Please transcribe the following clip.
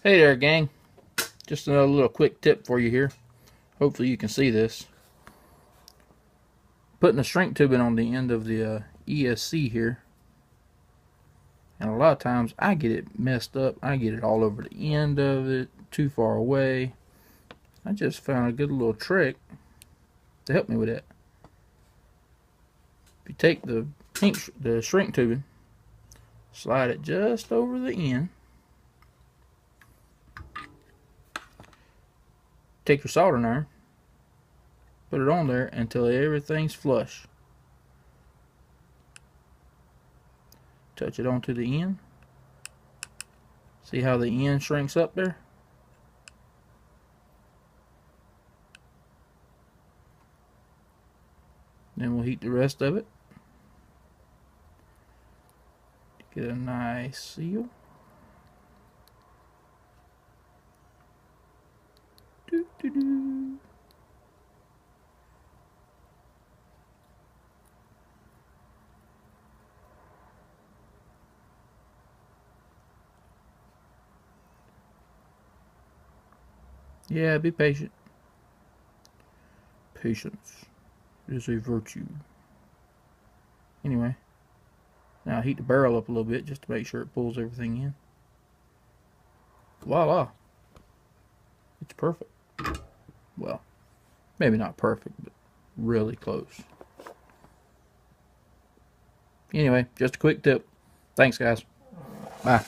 Hey there, gang. Just another little quick tip for you here. Hopefully you can see this. Putting a shrink tubing on the end of the ESC here. And a lot of times I get it messed up. I get it all over the end of it, too far away. I just found a good little trick to help me with that. If you take the shrink tubing, slide it just over the end. Take your soldering iron, put it on there until everything's flush. Touch it onto the end. See how the end shrinks up there? Then we'll heat the rest of it. Get a nice seal. Doo-doo-doo. Yeah, be patient. Patience is a virtue. Anyway, now heat the barrel up a little bit just to make sure it pulls everything in. Voila! It's perfect. Well, maybe not perfect, but really close. Anyway, just a quick tip. Thanks, guys. Bye.